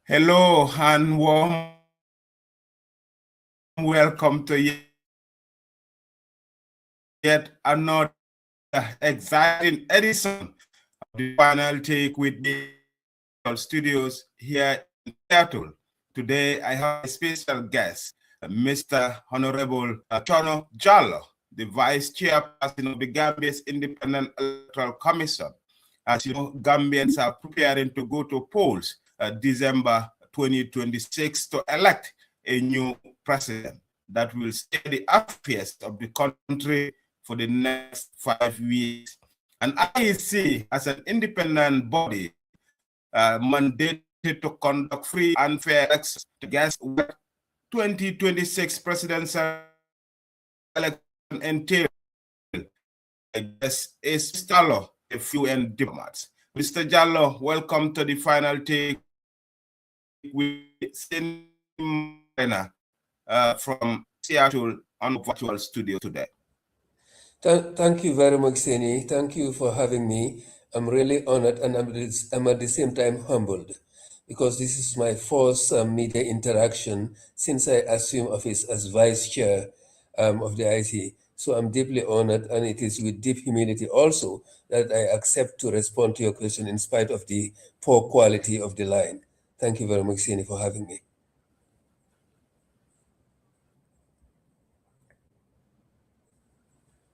Hello and warm welcome to yet another exciting edition of the Final Take with the studios here in Seattle. Today I have a special guest, Mr. Honorable Cherno Jallow, the Vice Chairperson of the Gambia's Independent Electoral Commission. As you know, Gambians are preparing to go to polls December 2026 to elect a new president that will steer the affairs of the country for the next 5 years. And IEC, as an independent body, mandated to conduct free and fair elections to guess what 2026 presidential election entails. I guess is Mr. Jallow, a few and diplomats. Mr. Jallow, welcome to the Final Take with Sena from Seattle on virtual studio today. Thank you very much, Seni. Thank you for having me. I'm really honored and I'm at the same time humbled because this is my first media interaction since I assumed office as vice chair of the IC. So I'm deeply honored, and it is with deep humility also that I accept to respond to your question in spite of the poor quality of the line. Thank you very much, Seni, for having me.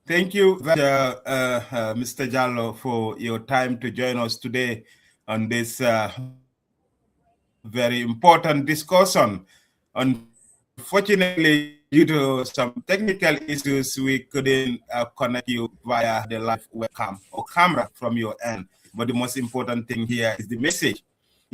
Thank you, Mr. Jallow, for your time to join us today on this very important discussion. Unfortunately, due to some technical issues, we couldn't connect you via the live webcam or camera from your end. But the most important thing here is the message,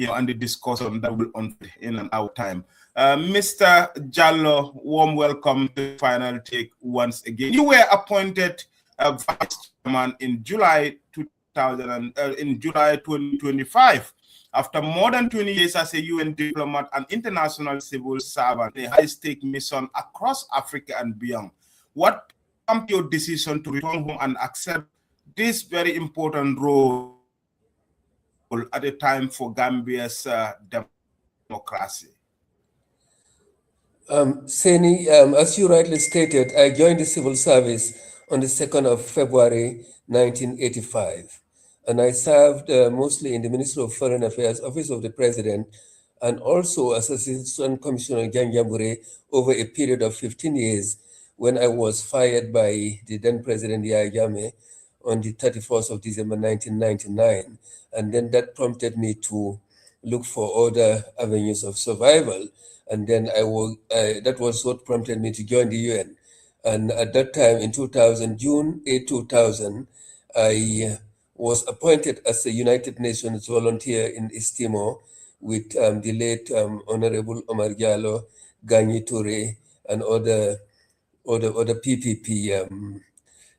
and the discussion that will unfold in an hour time. Mr. Jallow, warm welcome to the Final Take once again. You were appointed vice chairman in July 2025. After more than 20 years as a UN diplomat and international civil servant, a high-stake mission across Africa and beyond, what prompted your decision to return home and accept this very important role at a time for Gambia's democracy? Seni, as you rightly stated, I joined the civil service on the 2nd of February 1985. And I served mostly in the Ministry of Foreign Affairs, Office of the President, and also as Assistant Commissioner Janjambure over a period of 15 years when I was fired by the then President Yahya Jammeh on the 31st of December 1999. And then that prompted me to look for other avenues of survival. And then that was what prompted me to join the UN. And at that time in 2000, June 8, 2000, I was appointed as a United Nations volunteer in East Timor with the late Honorable Omar Jallow, Gagny Toure, and other PPP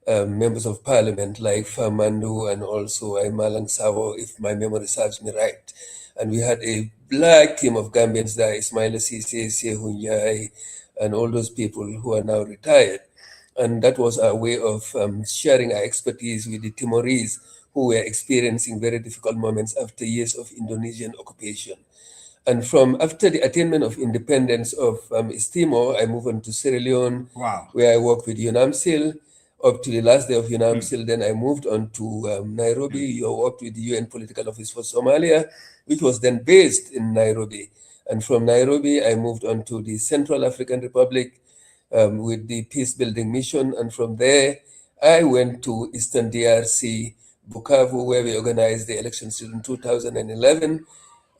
members of parliament like Famandu and also Malang Savo, if my memory serves me right. And we had a black team of Gambians there, Ismail Sise, Sehunyai, and all those people who are now retired. And that was our way of sharing our expertise with the Timorese who were experiencing very difficult moments after years of Indonesian occupation. And from after the attainment of independence of East Timor, I moved on to Sierra Leone, where I worked with UNAMSIL up to the last day of UNAMSIL. Then I moved on to Nairobi. I worked with the UN Political Office for Somalia, which was then based in Nairobi. And from Nairobi, I moved on to the Central African Republic with the Peace Building Mission. And from there, I went to Eastern DRC, Bukavu, where we organized the elections in 2011.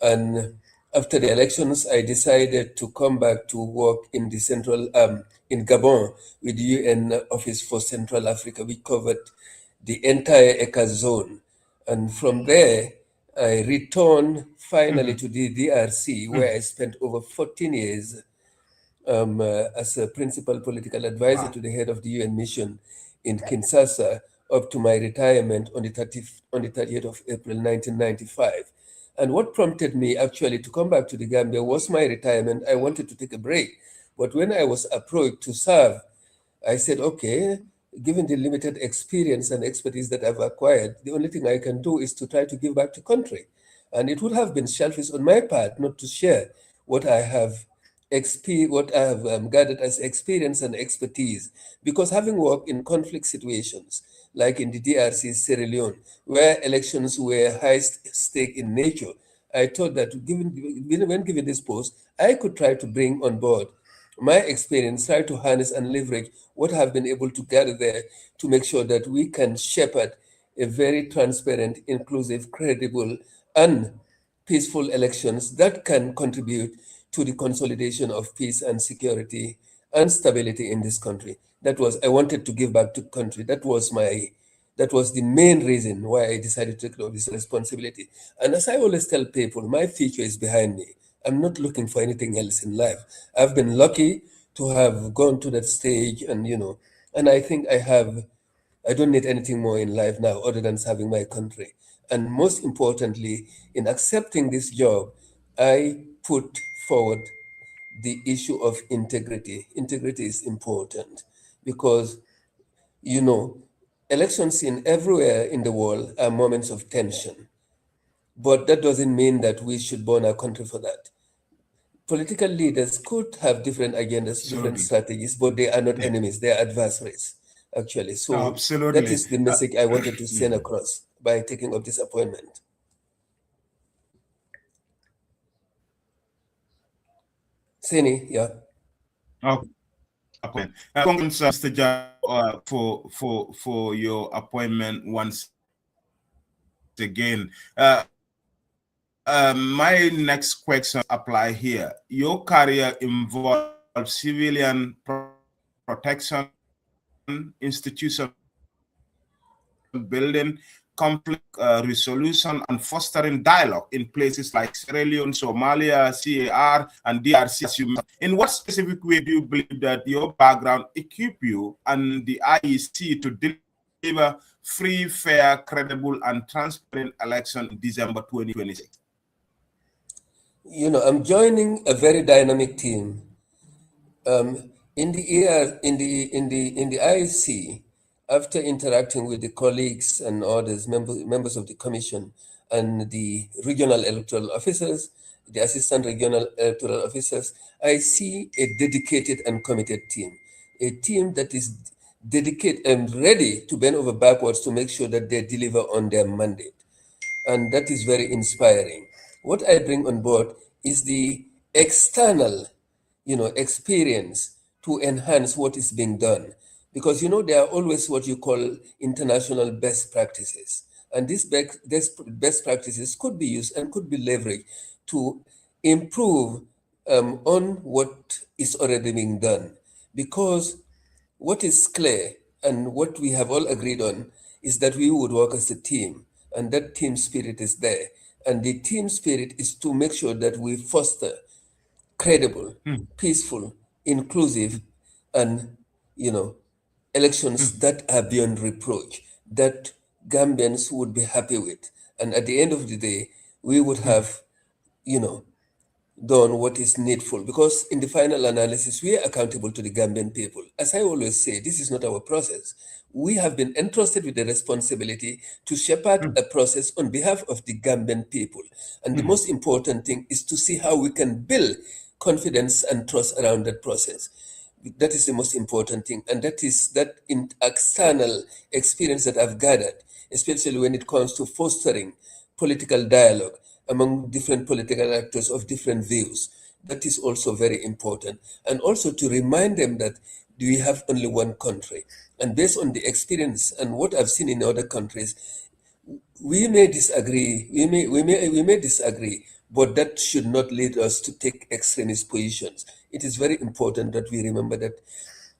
And after the elections, I decided to come back to work in the in Gabon with the UN Office for Central Africa. We covered the entire ECA zone. And from there, I returned finally to the DRC, where I spent over 14 years as a principal political advisor to the head of the UN mission in Kinshasa up to my retirement on the 30th of April 1995. And what prompted me actually to come back to the Gambia was my retirement. I wanted to take a break. But when I was approached to serve, I said, okay, given the limited experience and expertise that I've acquired, the only thing I can do is to try to give back to country. And it would have been selfish on my part not to share what I have gathered as experience and expertise, because having worked in conflict situations like in the DRC, Sierra Leone, where elections were high stake in nature, I thought that when given this post, I could try to bring on board my experience, try to harness and leverage what I've been able to gather there to make sure that we can shepherd a very transparent, inclusive, credible, and peaceful elections that can contribute to the consolidation of peace and security and stability in this country. I wanted to give back to the country. That was the main reason why I decided to take on this responsibility. And as I always tell people, my future is behind me. I'm not looking for anything else in life. I've been lucky to have gone to that stage, and I think I don't need anything more in life now other than serving my country. And most importantly, in accepting this job, I put forward the issue of integrity. Integrity is important because, you know, elections in everywhere in the world are moments of tension. But that doesn't mean that we should burn our country for that. Political leaders could have different agendas, different Absolutely. strategies, but they are not Yeah, enemies, they are adversaries, actually. So that absolutely. is the message I wanted to send Mhm. across by taking up this appointment. Sini, yeah. Okay. Congrats, Mr. Jallow, for your appointment once again. My next question apply here. Your career involves civilian protection, institution building, conflict resolution, and fostering dialogue in places like Sierra Leone, Somalia, CAR, and DRC. As you mentioned. In what specific way do you believe that your background equip you and the IEC to deliver free, fair, credible, and transparent election in December 2026? I'm joining a very dynamic team. In the ER, in the IC, after interacting with the colleagues and others, members of the commission and the regional electoral officers, the assistant regional electoral officers, I see a dedicated and committed team, a team that is dedicated and ready to bend over backwards to make sure that they deliver on their mandate. And that is very inspiring. What I bring on board is the external experience to enhance what is being done, because there are always what you call international best practices, and these best practices could be used and could be leveraged to improve on what is already being done. Because what is clear and what we have all agreed on is that we would work as a team, and that team spirit is there. And the team spirit is to make sure that we foster credible, Hmm, peaceful, inclusive, and elections hmm, that are beyond reproach, that Gambians would be happy with. And at the end of the day, we would hmm, have, you know, done what is needful, because in the final analysis we are accountable to the Gambian people. As I always say, this is not our process. We have been entrusted with the responsibility to shepherd hmm, a process on behalf of the Gambian people, and the hmm, most important thing is to see how we can build confidence and trust around that process. That is the most important thing, and that is that in external experience that I've gathered, especially when it comes to fostering political dialogue among different political actors of different views. That is also very important, and also to remind them that we have only one country, and based on the experience and what I've seen in other countries, we may disagree, we may disagree, but that should not lead us to take extremist positions. It is very important that we remember that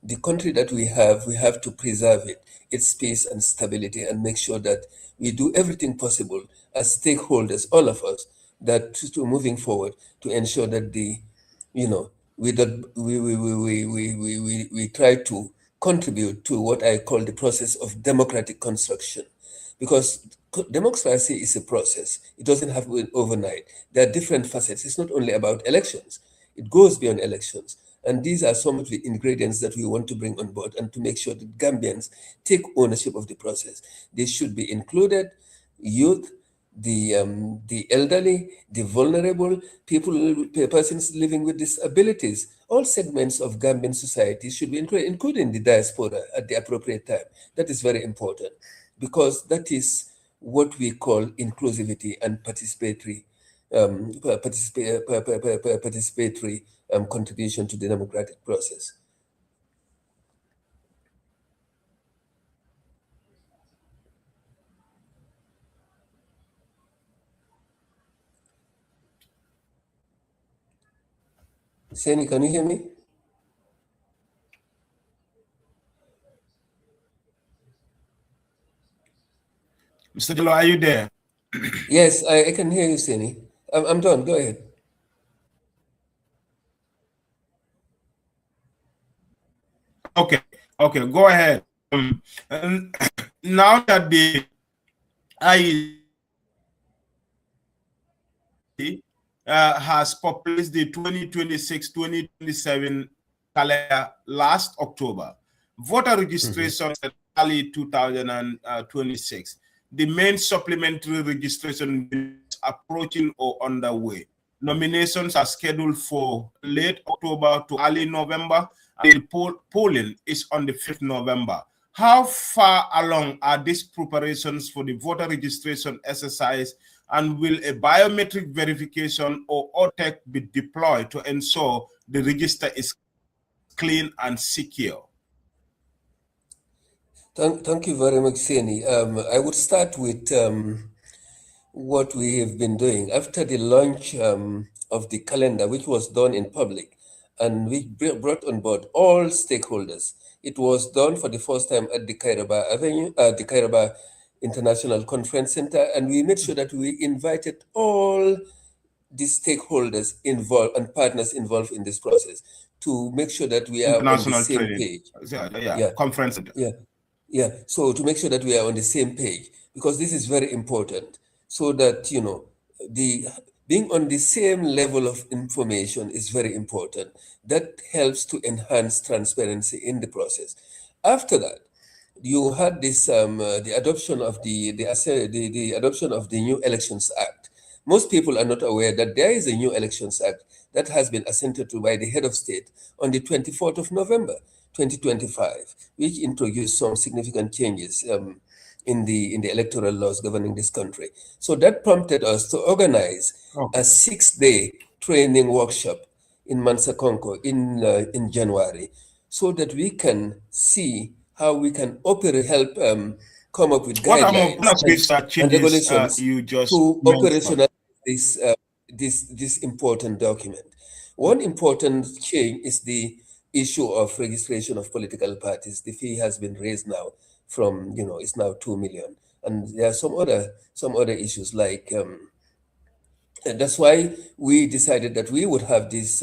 the country that we have to preserve it, its peace and stability, and make sure that we do everything possible as stakeholders, all of us, that to moving forward to ensure that we that we try to contribute to what I call the process of democratic construction, because democracy is a process. It doesn't happen overnight. There are different facets. It's not only about elections. It goes beyond elections. And these are some of the ingredients that we want to bring on board, and to make sure that Gambians take ownership of the process. They should be included, youth, the elderly, the vulnerable, persons living with disabilities. All segments of Gambian society should be included, including the diaspora at the appropriate time. That is very important because that is what we call inclusivity and participatory contribution to the democratic process. Seni, can you hear me? Mr. Jallow, are you there? Yes, I can hear you, Seni. I'm done. Go ahead. Okay, okay, go ahead. And now that the IEC has published the 2026-2027 calendar last October, voter registration is early 2026. The main supplementary registration is approaching or underway. Nominations are scheduled for late October to early November, and polling is on the 5th November. How far along are these preparations for the voter registration exercise, and will a biometric verification or OTEC be deployed to ensure the register is clean and secure? Thank you very much, Seni. I would start with what we have been doing after the launch of the calendar, which was done in public, and we brought on board all stakeholders. It was done for the first time at the the Kairaba International Conference Center, and we made sure that we invited all the stakeholders involved and partners involved in this process to make sure that we are on the International same training, page. yeah, conference center. Yeah. So to make sure that we are on the same page, because this is very important, so that the being on the same level of information is very important. That helps to enhance transparency in the process. After that, you had this the adoption of the adoption of the new Elections Act. Most people are not aware that there is a new Elections Act that has been assented to by the head of state on the 24th of November 2025, which introduced some significant changes in the electoral laws governing this country. So that prompted us to organize a 6-day training workshop in Mansakonko in January, so that we can see how we can help come up with guidelines and regulations You just to mentioned? operationalize this important document. One important change is the issue of registration of political parties. The fee has been raised now from it's now 2 million, and there are some other issues like. And that's why we decided that we would have these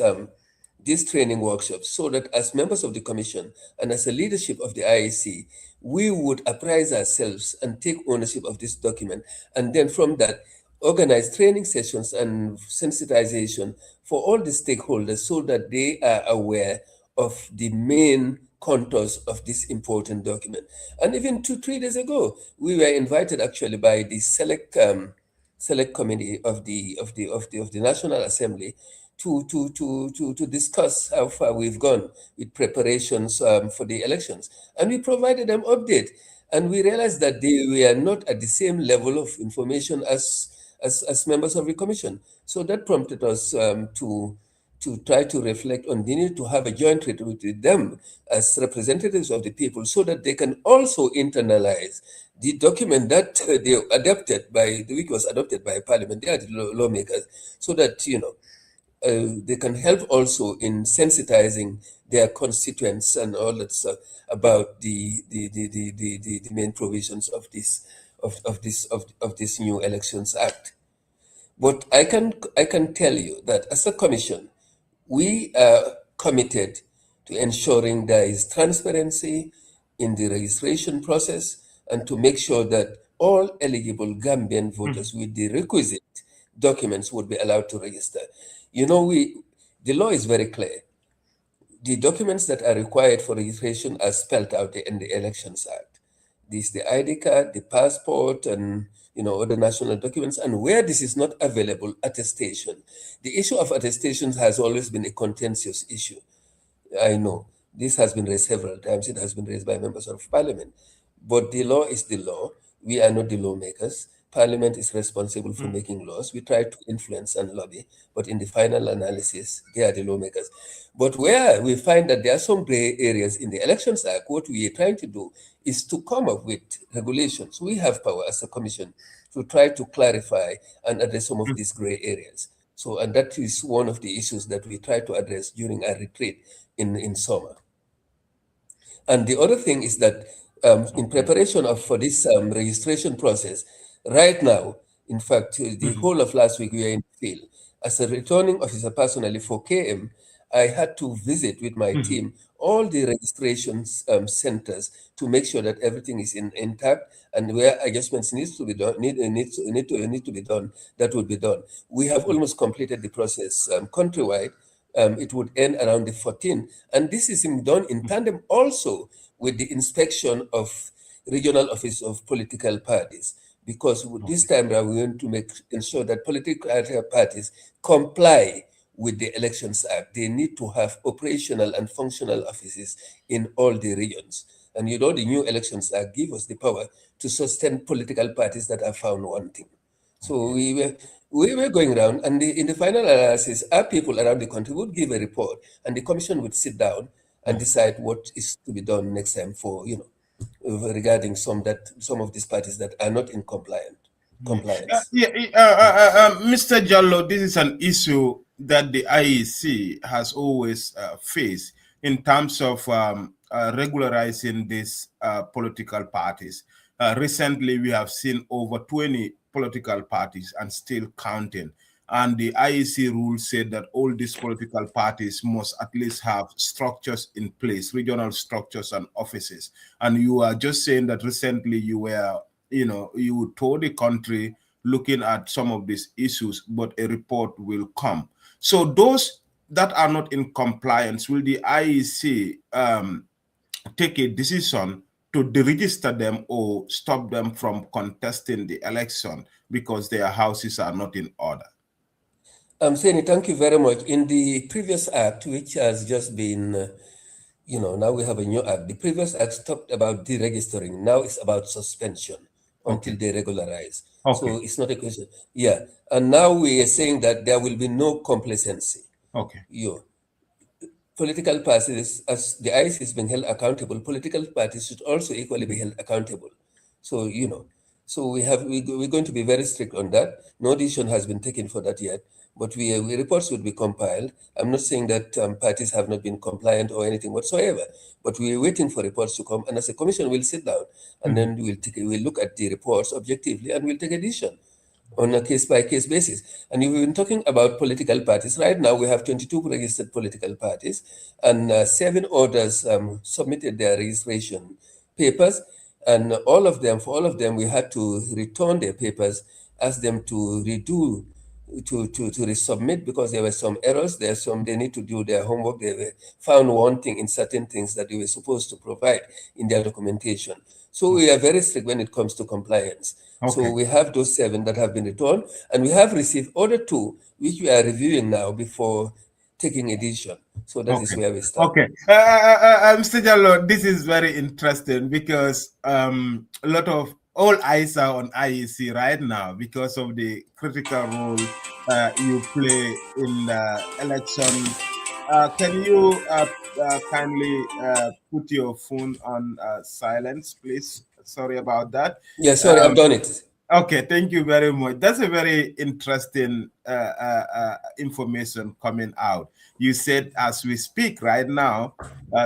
training workshops, so that as members of the commission and as a leadership of the IEC, we would apprise ourselves and take ownership of this document, and then from that organize training sessions and sensitization for all the stakeholders, so that they are aware of the main contours of this important document. And even 2-3 days ago, we were invited actually by the select committee of the National Assembly to discuss how far we've gone with preparations for the elections, and we provided them update, and we realized that they were not at the same level of information as members of the commission. So that prompted us to try to reflect on the need to have a joint retreat with them as representatives of the people, so that they can also internalize the document that they adopted which was adopted by Parliament. They are the lawmakers, so that they can help also in sensitizing their constituents and all that stuff about the main provisions of this new Elections Act. But I can tell you that as a commission, we are committed to ensuring there is transparency in the registration process, and to make sure that all eligible Gambian voters with the requisite documents would be allowed to register. The law is very clear. The documents that are required for registration are spelled out in the Elections Act. This the ID card, the passport, and other national documents, and where this is not available, attestation. The issue of attestations has always been a contentious issue. I know this has been raised several times. It has been raised by members of parliament. But the law is the law. We are not the lawmakers. Parliament is responsible for making laws. We try to influence and lobby, but in the final analysis, they are the lawmakers. But where we find that there are some gray areas in the Elections Act, what we are trying to do is to come up with regulations. We have power as a commission to try to clarify and address some of these gray areas. So, and that is one of the issues that we try to address during our retreat in summer. And the other thing is that in preparation for this registration process, right now, in fact, the whole of last week we were in the field. As a returning officer personally for KM, I had to visit with my team all the registration centers to make sure that everything is intact, and where adjustments needs to be done, need to be done, that will be done. We have almost completed the process countrywide. It would end around the 14th. And this is done in tandem also with the inspection of regional office of political parties, because this time around we want to ensure that political parties comply with the Elections Act. They need to have operational and functional offices in all the regions. And the new Elections Act gives us the power to sustain political parties that are found wanting. So we were going around, and in the final analysis, our people around the country would give a report, and the commission would sit down and decide what is to be done next time for regarding some of these parties that are not in compliance. Mr. Jallow, this is an issue that the IEC has always faced in terms of regularizing these political parties. Recently, we have seen over 20 political parties and still counting. And the IEC rules said that all these political parties must at least have structures in place, regional structures and offices. And you are just saying that recently you told the country looking at some of these issues, but a report will come. So those that are not in compliance, will the IEC take a decision to deregister them or stop them from contesting the election because their houses are not in order? Seni, thank you very much. In the previous act, which has just been, now we have a new act. The previous act talked about deregistering. Now it's about suspension until they regularize. Okay. So it's not a question. Yeah. And now we are saying that there will be no complacency. Okay. Political parties, as the ICE is being held accountable, political parties should also equally be held accountable. So, so we're going to be very strict on that. No decision has been taken for that yet, but reports will be compiled. I'm not saying that parties have not been compliant or anything whatsoever, but we're waiting for reports to come. And as a commission, we'll sit down and then we'll look at the reports objectively and we'll take a decision on a case-by-case basis. And we've been talking about political parties. Right now, we have 22 registered political parties, and 7 others submitted their registration papers. And for all of them, we had to return their papers, ask them to redo, to resubmit, because there were some errors. They need to do their homework. They were found wanting in certain things that they were supposed to provide in their documentation. So we are very strict when it comes to compliance. Okay. So we have those 7 that have been returned, and we have received other 2, which we are reviewing now before taking a decision. So that is where we start. Okay. Mr. Jallow, this is very interesting because a lot of all eyes are on IEC right now because of the critical role you play in the elections. Can you kindly put your phone on silence, please? Sorry about that. Yeah, sorry, I've done it. Okay, thank you very much. That's a very interesting information coming out. You said as we speak right now,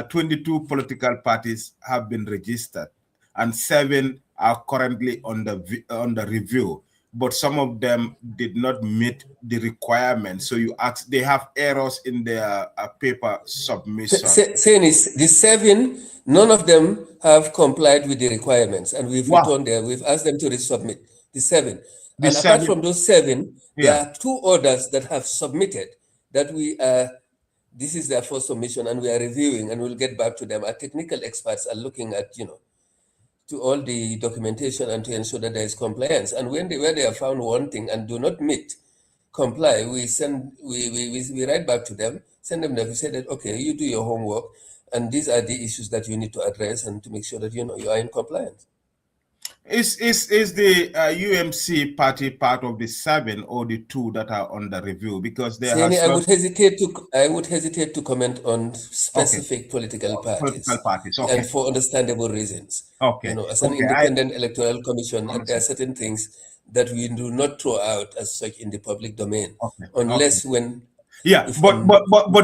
22 political parties have been registered and 7 are currently on the review, but some of them did not meet the requirements. So you ask, they have errors in their paper submission. Saying is the 7, none of them have complied with the requirements, and we've returned there. We've asked them to resubmit the 7. And apart from those 7, there are 2 others that have submitted that this is their first submission, and we are reviewing, and we'll get back to them. Our technical experts are looking at, to all the documentation and to ensure that there is compliance. And where they are found wanting and do not meet, comply, we write back to them, send them we say that, okay, you do your homework, and these are the issues that you need to address and to make sure that you are in compliance. Is the UMC party part of the 7 or the 2 that are under review? Because there Seni, has I would hesitate to comment on okay specific political political parties, parties. and Okay, for understandable reasons. okay, As an okay. I independent electoral commission, there are commission. certain things that we do not throw out as such in the public domain, Okay, okay. unless when, Yeah, if and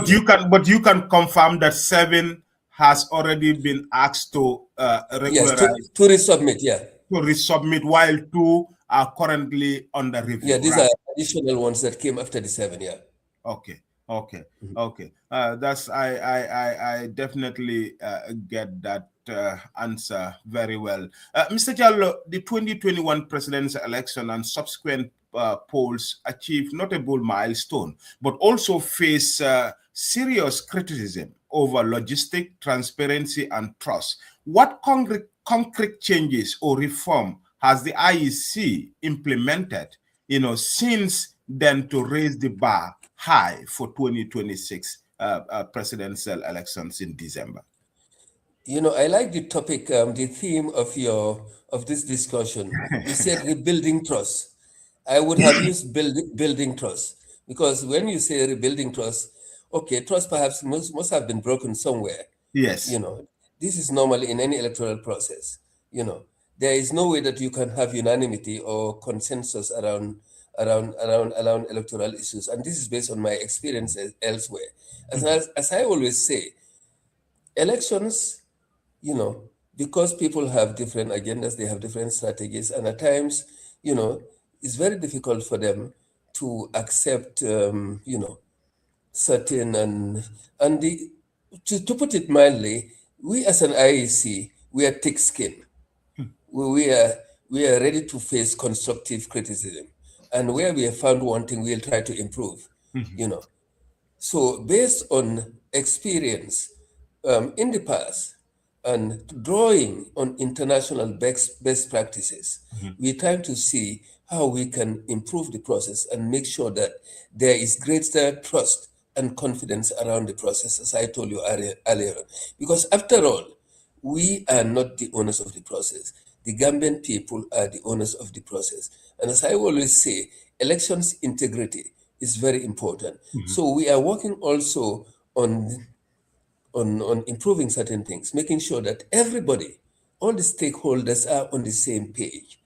yeah. you can confirm that 7 has already been asked to Yes, regularize to resubmit, yeah. to resubmit, while 2 are currently under Yeah, review, these right? are additional ones that came after the 7, yeah. Okay, okay, okay. That's I definitely get that answer very well. Mr. Jallow, the 2021 presidential election and subsequent polls achieved notable milestone, but also face serious criticism over logistic transparency and trust. What concrete changes or reform has the IEC implemented, since then, to raise the bar high for 2026 presidential elections in December? I like the topic, the theme of this discussion. You said rebuilding trust. I would have used building trust, because when you say rebuilding trust, okay, trust perhaps must have been broken somewhere. Yes. This is normal in any electoral process. There is no way that you can have unanimity or consensus around electoral issues, and this is based on my experiences elsewhere. As I always say, elections, because people have different agendas, they have different strategies, and at times, it's very difficult for them to accept, certain and to put it mildly, we as an IEC, we are thick-skinned. We are ready to face constructive criticism, and where we are found wanting, we'll try to improve. So based on experience in the past and drawing on international best practices, we're trying to see how we can improve the process and make sure that there is greater trust and confidence around the process, as I told you earlier. Because after all, we are not the owners of the process. The Gambian people are the owners of the process. And as I always say, elections integrity is very important. So we are working also on improving certain things, making sure that everybody, all the stakeholders are on the same page.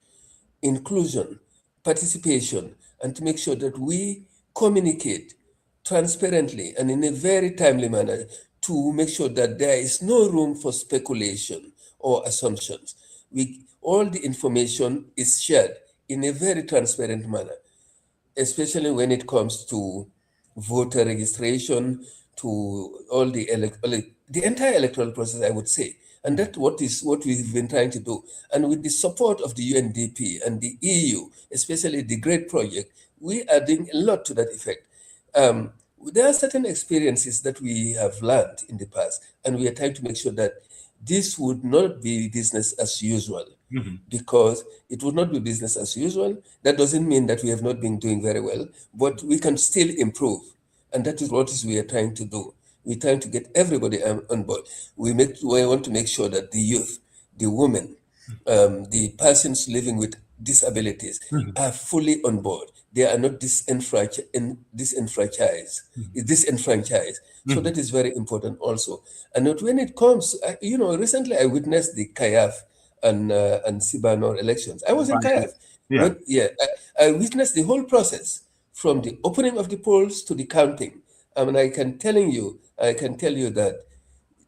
Inclusion, participation, and to make sure that we communicate transparently and in a very timely manner to make sure that there is no room for speculation or assumptions. All the information is shared in a very transparent manner, especially when it comes to voter registration, to all the entire electoral process, I would say. And that's what we've been trying to do. And with the support of the UNDP and the EU, especially the GREAT project, we are doing a lot to that effect. There are certain experiences that we have learned in the past, and we are trying to make sure that this would not be business as usual, because it would not be business as usual. That doesn't mean that we have not been doing very well, but we can still improve. And that is what we are trying to do. We're trying to get everybody on board. We want to make sure that the youth, the women, the persons living with disabilities are fully on board. They are not disenfranchised. So that is very important also. And when it comes, recently I witnessed the Kayaf and Sibanor elections. I was in Kayaf. Yeah. I witnessed the whole process from the opening of the polls to the counting. I mean, I can tell you that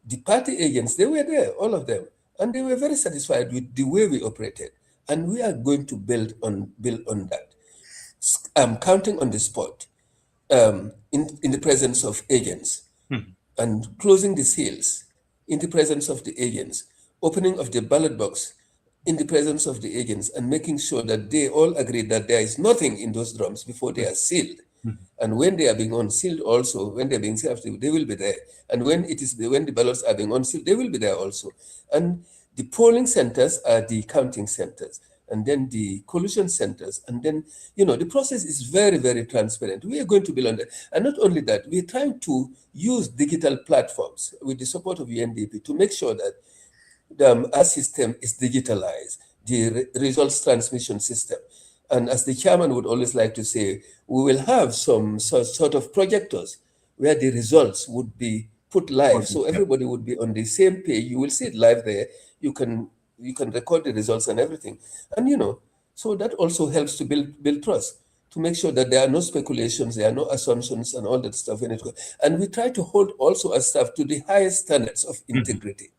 the party agents, they were there, all of them, and they were very satisfied with the way we operated. And we are going to build on that. Counting on the spot, in the presence of agents, and closing the seals in the presence of the agents, opening of the ballot box in the presence of the agents, and making sure that they all agree that there is nothing in those drums before they are sealed. And when they are being unsealed also, when they're being sealed, they will be there. And when the ballots are being unsealed, they will be there also. And The polling centers are the counting centers, and then the collusion centers, and then, the process is very, very transparent. We are going to be on that. And not only that, we're trying to use digital platforms with the support of UNDP to make sure that our system is digitalized, the results transmission system. And as the chairman would always like to say, we will have some sort of projectors where the results would be put live, so everybody would be on the same page. You will see it live there. You can record the results and everything, and so that also helps to build trust, to make sure that there are no speculations, there are no assumptions, and all that stuff in it. And we try to hold also as staff to the highest standards of integrity.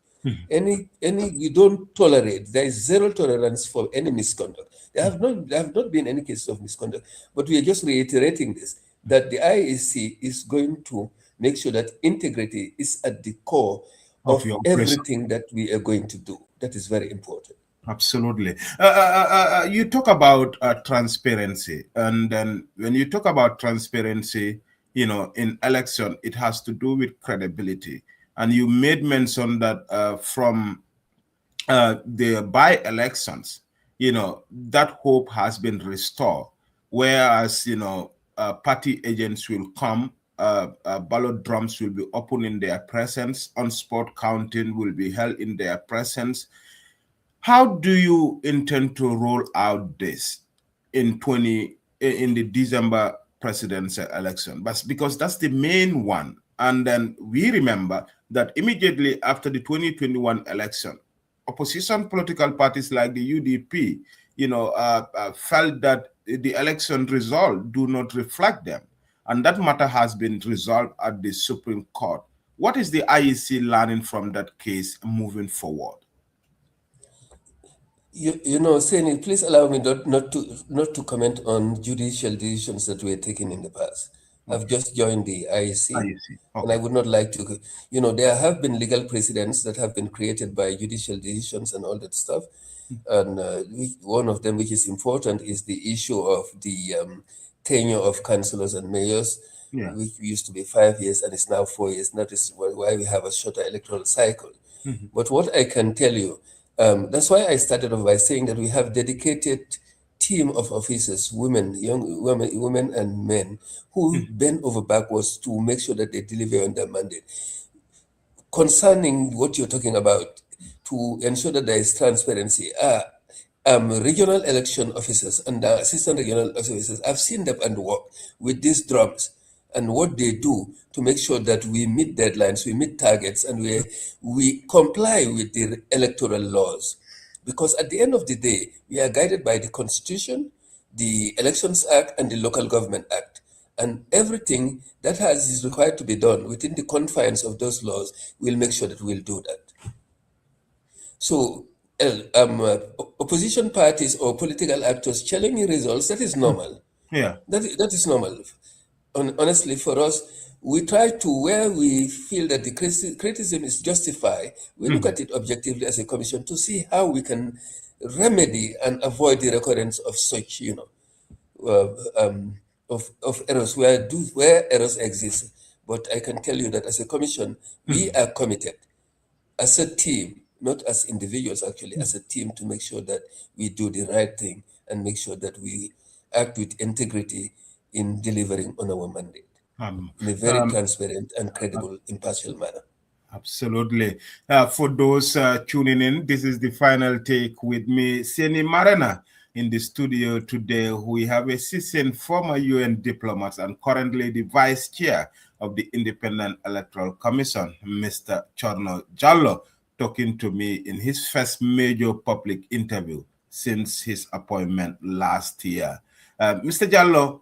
Any we don't tolerate. There is zero tolerance for any misconduct. There have not been any cases of misconduct, but we are just reiterating this, that the IEC is going to make sure that integrity is at the core of your operation. everything that we are going to do. That is very important. Absolutely. You talk about transparency, and then when you talk about transparency, in election, it has to do with credibility. And you made mention that from the by-elections, that hope has been restored. Whereas, party agents will come, ballot drums will be opened in their presence, on-spot counting will be held in their presence. How do you intend to roll out this in the December presidential election? But because that's the main one. And then we remember that immediately after the 2021 election, opposition political parties like the UDP, felt that the election result do not reflect them. And that matter has been resolved at the Supreme Court. What is the IEC learning from that case moving forward? Seni, please allow me not to comment on judicial decisions that were taken in the past. Okay. I've just joined the IEC, okay. And I would not like to. There have been legal precedents that have been created by judicial decisions and all that stuff. And one of them, which is important, is the issue of the tenure of councillors and mayors, which used to be 5 years and is now 4 years. And that is why we have a shorter electoral cycle. Mm-hmm. But what I can tell you, that's why I started off by saying that we have dedicated team of officers, young women and men, who bend over backwards to make sure that they deliver on their mandate. Concerning what you're talking about, to ensure that there is transparency, regional election officers and assistant regional officers, I've seen them and work with these drums and what they do to make sure that we meet deadlines, we meet targets, and we comply with the electoral laws. Because at the end of the day, we are guided by the Constitution, the Elections Act, and the Local Government Act. And everything that is required to be done within the confines of those laws, we'll make sure that we'll do that. So, opposition parties or political actors challenging results, that is normal. Yeah. That is normal. Honestly, for us, we try to, where we feel that the criticism is justified, we look at it objectively as a commission to see how we can remedy and avoid the recurrence of such, of errors where errors exist. But I can tell you that as a commission, we are committed as a team, not as individuals actually, as a team, to make sure that we do the right thing and make sure that we act with integrity in delivering on our mandate in a very transparent and credible, impartial manner. Absolutely. For those tuning in, this is the final take with me, Seni Marena, in the studio today. We have a seasoned former UN diplomat and currently the vice chair of the Independent Electoral Commission, Mr. Cherno Jallow, talking to me in his first major public interview since his appointment last year. Mr. Jallow,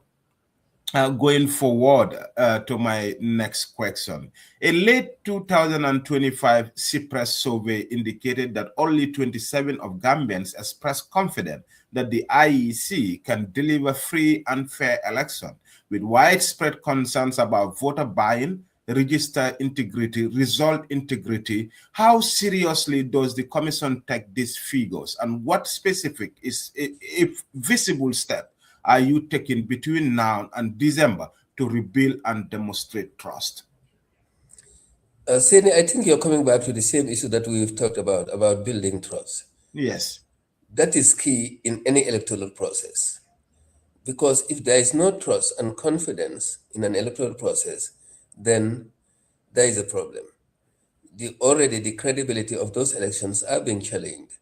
going forward to my next question. A late 2025 CIPRES survey indicated that only 27 of Gambians expressed confidence that the IEC can deliver free and fair election, with widespread concerns about voter buying, register integrity, result integrity. How seriously does the Commission take these figures, and what specific if visible step are you taking between now and December to rebuild and demonstrate trust? Seni, I think you're coming back to the same issue that we've talked about building trust. Yes. That is key in any electoral process. Because if there is no trust and confidence in an electoral process, then there is a problem. Already the credibility of those elections are being challenged.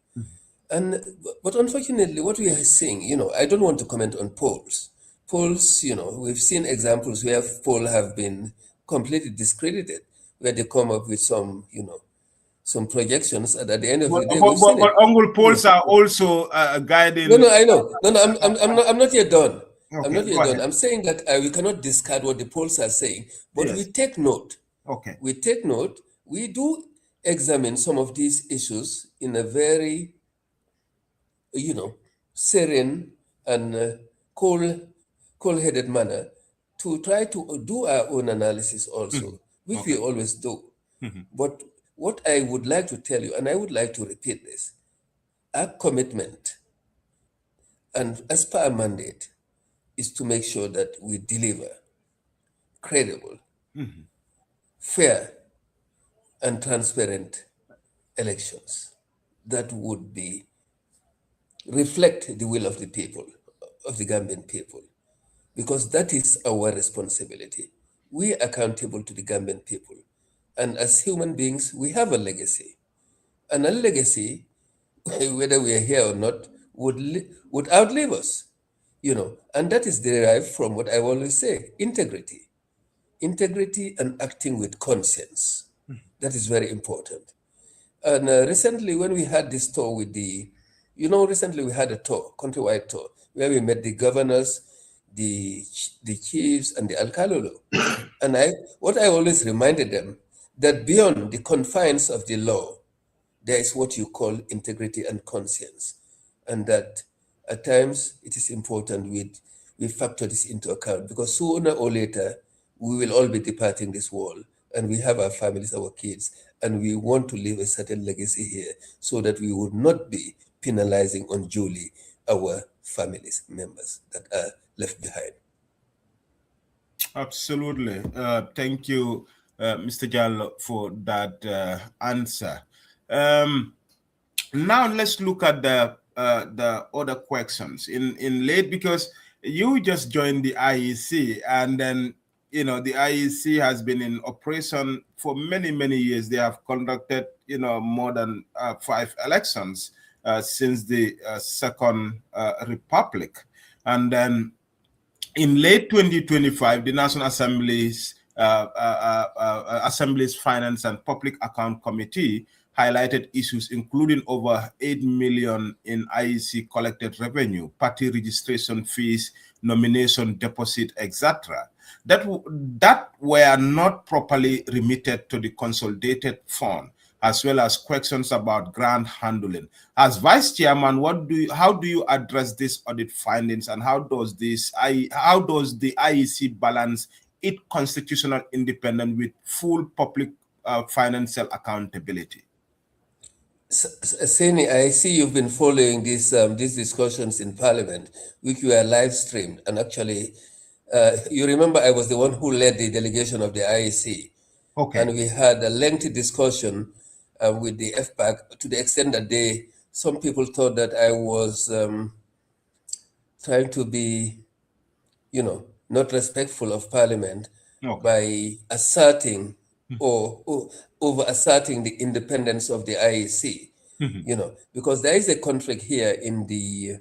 And but unfortunately, what we are seeing, I don't want to comment on polls. Polls, we've seen examples where polls have been completely discredited, where they come up with some projections, and at the end of But, the day, but, we've but, seen but it. Uncle Polls are also No, guiding. no, I know. No, no, I'm not yet done. I'm Okay, not go yet done. ahead. I'm saying that we cannot discard what the polls are saying, but we Yes. take note. Okay. We take note. We do examine some of these issues in a very, serene and cool-headed manner to try to do our own analysis also, Mhm. which we Okay. always do. Mhm. But what I would like to tell you, and I would like to repeat this, our commitment and as per our mandate is to make sure that we deliver credible, Mhm. fair, and transparent elections that would be reflect the will of the people, of the Gambian people, because that is our responsibility. We are accountable to the Gambian people. And as human beings, we have a legacy. And a legacy, whether we are here or not, would outlive us. And that is derived from what I always say, integrity and acting with conscience. That is very important. And recently, when we had this tour recently we had a tour, countrywide tour, where we met the governors, the chiefs, and the alcalolo. And what I always reminded them that beyond the confines of the law, there is what you call integrity and conscience, and that at times it is important we factor this into account because sooner or later we will all be departing this world and we have our families, our kids, and we want to leave a certain legacy here so that we would not be penalizing unduly our families members that are left behind. Absolutely. Thank you, Mr. Jallow, for that answer. Um, Now let's look at the other questions in late, because you just joined the IEC, and then the IEC has been in operation for many years. They have conducted more than 5 elections since the Second Republic, and then in late 2025, the National Assembly's Finance and Public Account Committee highlighted issues including over 8 million in IEC collected revenue, party registration fees, nomination deposit, etc. That were not properly remitted to the consolidated fund, as well as questions about grant handling. As vice chairman, how do you address these audit findings, and how does the IEC balance its constitutional independence with full public financial accountability? Seni, I see you've been following these discussions in Parliament, which were live streamed. And actually, you remember I was the one who led the delegation of the IEC, and Okay. we had a lengthy discussion with the FPAC to the extent that some people thought that I was trying to be, not respectful of Parliament Okay. by asserting or over asserting the independence of the IEC, because there is a conflict here in the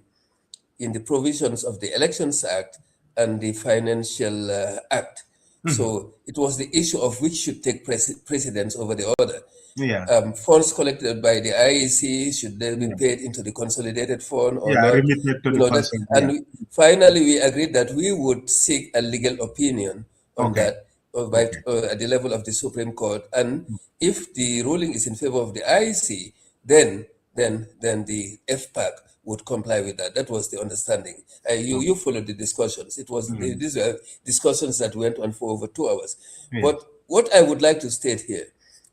provisions of the Elections Act and the Financial Act. So it was the issue of which should take precedence over the other. Yeah. Funds collected by the IEC, should they be Yeah. paid into the consolidated fund or Yeah. not? Remitted to You the know that, consent. and Yeah. finally we agreed that we would seek a legal opinion on Okay. that Okay. at the level of the Supreme Court. And if the ruling is in favor of the IEC, then the FPAC would comply with that. That was the understanding. You followed the discussions. These were discussions that went on for over 2 hours. Yes. But what I would like to state here,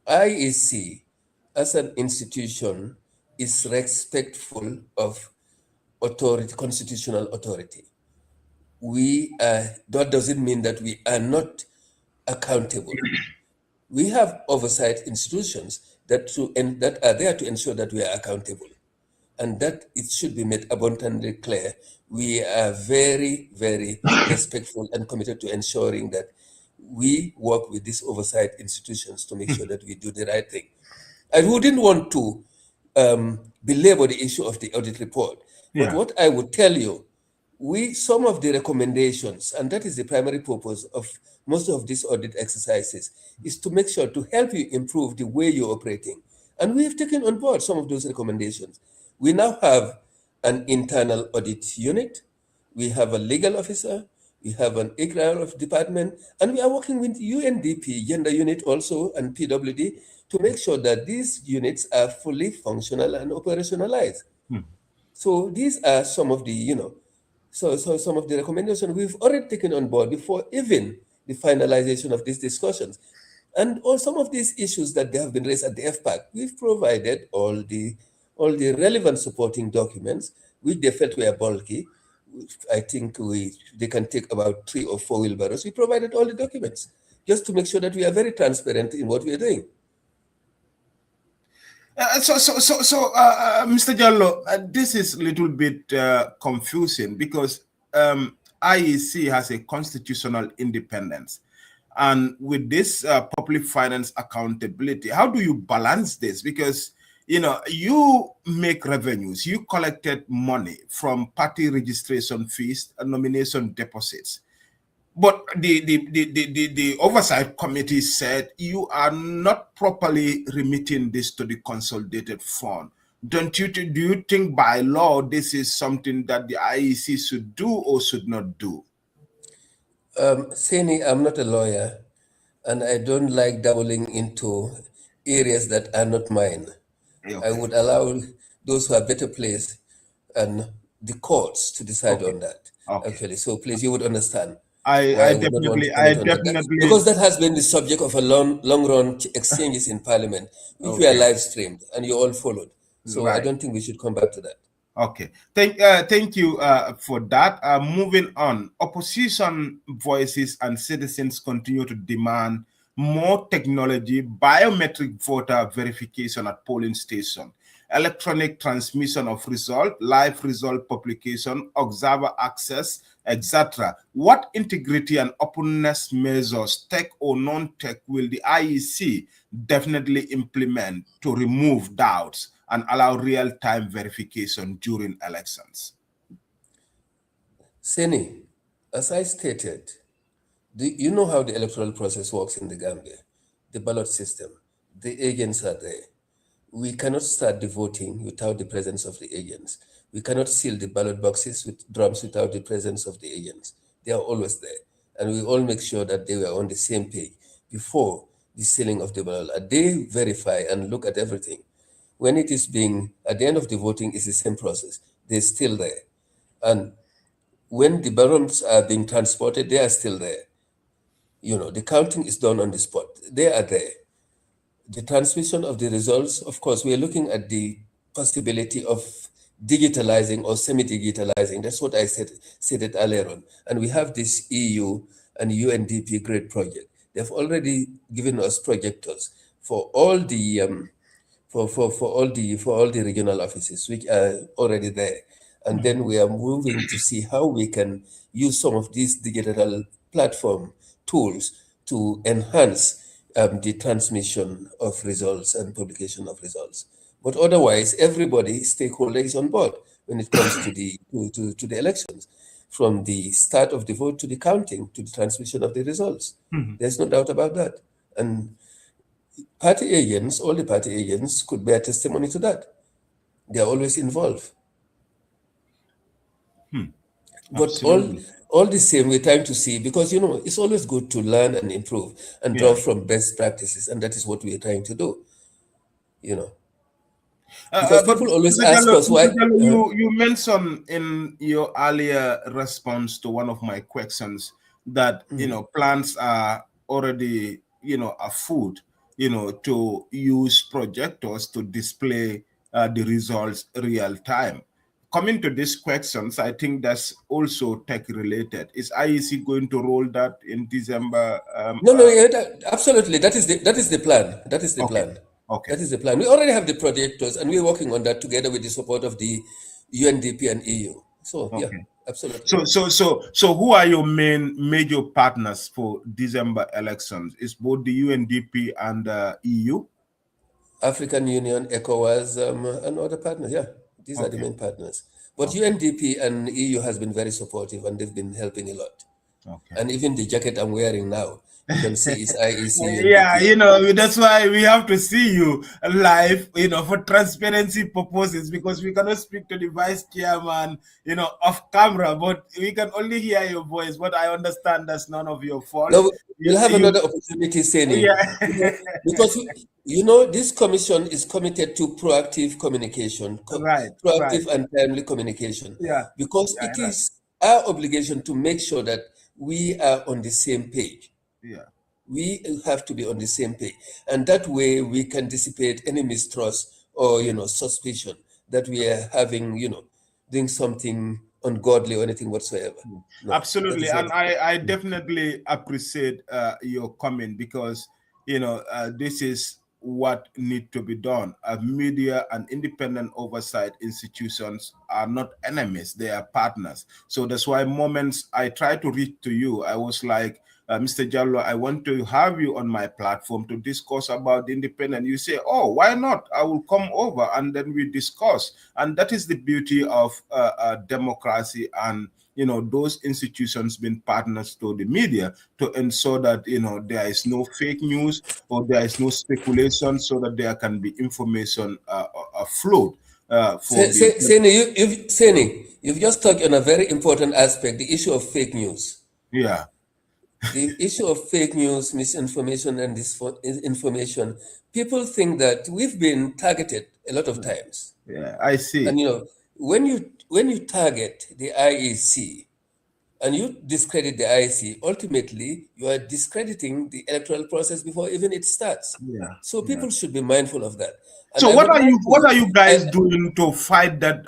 IEC as an institution is respectful of authority, constitutional authority. That doesn't mean that we are not accountable. We have oversight institutions that are there to ensure that we are accountable, and that it should be made abundantly clear. We are very, very respectful and committed to ensuring that we work with these oversight institutions to make sure that we do the right thing. I wouldn't want to belabor the issue of the audit report, but Yeah. what I would tell you, some of the recommendations, and that is the primary purpose of most of these audit exercises, is to make sure to help you improve the way you're operating. And we have taken on board some of those recommendations. We now have an internal audit unit, we have a legal officer, we have an HR of department, and we are working with UNDP, Gender Unit also, and PWD to make sure that these units are fully functional and operationalized. So these are some of the, so some of the recommendations we've already taken on board before even the finalization of these discussions. And all some of these issues that they have been raised at the FPAC, we've provided all the relevant supporting documents, which they felt were bulky. I think they can take about 3 or 4 wheelbarrows. We provided all the documents just to make sure that we are very transparent in what we are doing. Mr. Jallo, this is a little bit confusing because IEC has a constitutional independence. And with this public finance accountability, how do you balance this? Because, you make revenues, you collected money from party registration fees and nomination deposits. But the oversight committee said you are not properly remitting this to the consolidated fund. Do you think by law this is something that the IEC should do or should not do? Seni, I'm not a lawyer, and I don't like dabbling into areas that are not mine. I Okay. would allow those who are better placed and the courts to decide Okay. on that, Okay. actually. So please, you would understand I, why I I would not want to definitely, I comment on that. definitely, Because that has been the subject of a long run exchanges in Parliament, which were okay. live streamed and you all followed. So I Right. don't think we should come back to that. Okay. Thank you for that. Moving on, opposition voices and citizens continue to demand more technology, biometric voter verification at polling station, electronic transmission of result, live result publication, observer access, etc. What integrity and openness measures, tech or non-tech, will the IEC definitely implement to remove doubts and allow real-time verification during elections? Seni, as I stated, you know how the electoral process works in the Gambia, the ballot system. The agents are there. We cannot start the voting without the presence of the agents. We cannot seal the ballot boxes with drums without the presence of the agents. They are always there. And we all make sure that they were on the same page before the sealing of the ballot. They verify and look at everything. When it is at the end of the voting, it's the same process. They're still there. And when the ballots are being transported, they are still there. The counting is done on the spot. They are there. The transmission of the results, of course, we are looking at the possibility of digitalizing or semi-digitalizing. That's what I said it earlier on. And we have this EU and UNDP great project. They've already given us projectors for all the for all the regional offices, which are already there. And then we are moving to see how we can use some of these digital platform tools to enhance the transmission of results and publication of results. But otherwise, everybody, stakeholder is on board when it comes to the elections, from the start of the vote to the counting to the transmission of the results. There's no doubt about that. And party agents, all the party agents could bear testimony to that. They are always involved. But Absolutely. all the same, we're trying to see, because it's always good to learn and improve and draw Yeah. from best practices, and that is what we are trying to do. You know, because But people always ask us why. Mr. Jallo, you mentioned in your earlier response to one of my questions that plans are already afoot to use projectors to display the results real time. coming to these questions, I think that's also tech related. Is IEC going to roll that in December? No, absolutely. That is the plan. That is the Okay. plan. Okay. That is the plan. We already have the projectors, and we're working on that together with the support of the UNDP and EU. So yeah, Okay. absolutely. So who are your major partners for December elections? Is both the UNDP and EU? African Union, ECOWAS, and other partners. Yeah, these are the Okay. main partners. But Okay. UNDP and EU has been very supportive, and they've been helping a lot. Okay. And even the jacket I'm wearing now, you can see it's IEC Yeah, UNDP. that's why we have to see you live, for transparency purposes, because we cannot speak to the vice chairman, off camera, but we can only hear your voice. But I understand that's none of your fault. No, we'll have You another opportunity, Seni, yeah. because this commission is committed to proactive communication, Right, right. proactive and timely communication, Yeah. because Yeah, it right. is our obligation to make sure that we are on the same page. Yeah. We have to be on the same page, and that way we can dissipate any mistrust or suspicion that we are having, doing something ungodly or anything whatsoever. No, that Absolutely, is not. and I definitely appreciate your comment, because this is what need to be done. Media and independent oversight institutions are not enemies; they are partners. So that's why moments I try to reach to you, I was like, Mr. Jallow, I want to have you on my platform to discuss about the independent. You say, oh, why not? I will come over and then we discuss. And that is the beauty of democracy, and those institutions being partners to the media to ensure that there is no fake news or there is no speculation, so that there can be information afloat for the Seni, you've just touched on a very important aspect, the issue of fake news. yeah. The issue of fake news, misinformation, and disinformation. People think that we've been targeted a lot of times. Yeah, I see. And when you target the IEC and you discredit the IEC, ultimately you are discrediting the electoral process before even it starts. Yeah. So people should be mindful of that. And So I would like what are you guys to, doing to fight that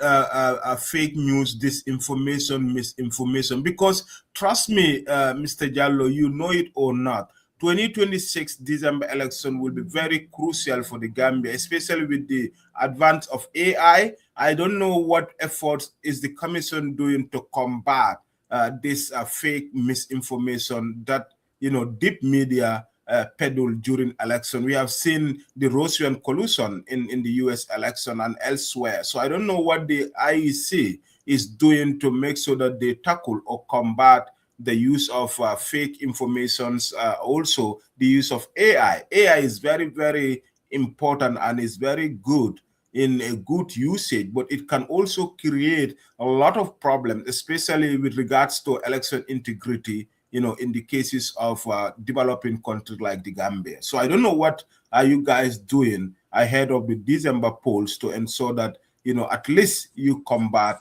fake news, disinformation, misinformation? Because trust me, Mr. Jallow, you know it or not, 2026 December election will be very crucial for the Gambia, especially with the advance of AI. I don't know what efforts is the commission doing to combat this fake misinformation that deep media peddle during election. We have seen the Russian collusion in the U.S. election and elsewhere. So I don't know what the IEC is doing to make sure that they tackle or combat the use of fake informations. Also, the use of AI. AI is very, very important and is very good in a good usage, but it can also create a lot of problems, especially with regards to election integrity, in the cases of developing countries like the Gambia. So I don't know what are you guys doing ahead of the December polls to ensure that, at least you combat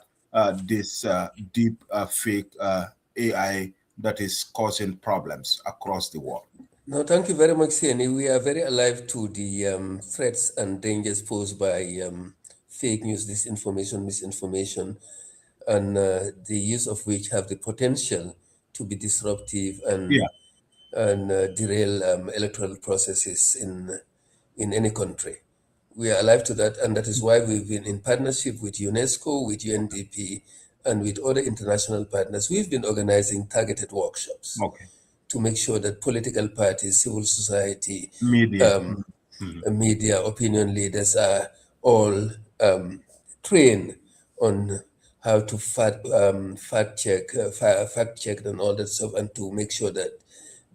this deep fake AI that is causing problems across the world. No, thank you very much, Seni. We are very alive to the threats and dangers posed by fake news, disinformation, misinformation, and the use of which have the potential to be disruptive Yeah. and derail electoral processes in any country. We are alive to that, and that is why we've been in partnership with UNESCO, with UNDP, and with other international partners. We've been organizing targeted workshops Okay. to make sure that political parties, civil society, Media. media, opinion leaders are all trained on how to fact check and all that stuff, and to make sure that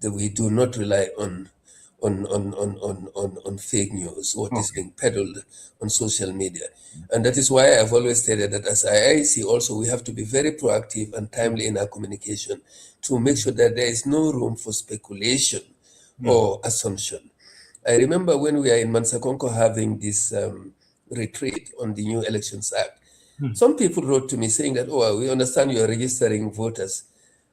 we do not rely on fake news, what is Okay. being peddled on social media. And that is why I've always stated that as IIC also, we have to be very proactive and timely in our communication to make sure that there is no room for speculation or assumption. I remember when we are in Mansakonko having this retreat on the new Elections Act, some people wrote to me saying that, oh, we understand you are registering voters,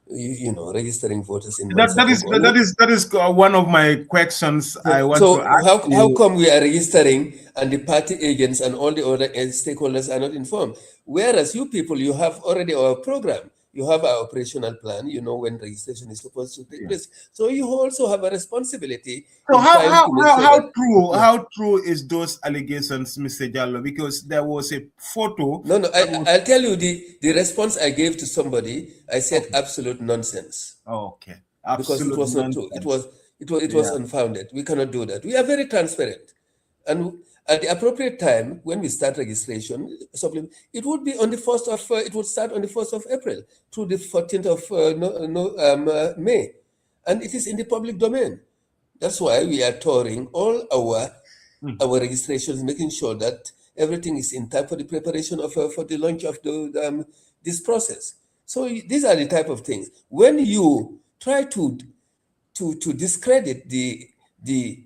registering voters in That that Mansakog is only. one of my questions I want to So ask how you. come we are registering and the party agents and all the other stakeholders are not informed? Whereas you people, you have already our program, you have our operational plan, you know when registration is supposed to take Yeah. place. So you also have a responsibility So in trying to make sure that, yeah. how true is those allegations, Mr. Jallo? Because there was a photo No, that was I'll tell you the response I gave to somebody. I said okay. absolute nonsense Okay, because it absolute was not true. nonsense. It was Yeah. unfounded. We cannot do that. We are very transparent, and at the appropriate time when we start registration, it would be on the first of it would start on the 1st of April through the 14th of May, and it is in the public domain. That's why we are touring all Mm. our registrations, making sure that everything is in time for the preparation of for the launch of this process. So these are the type of things. When you try to discredit the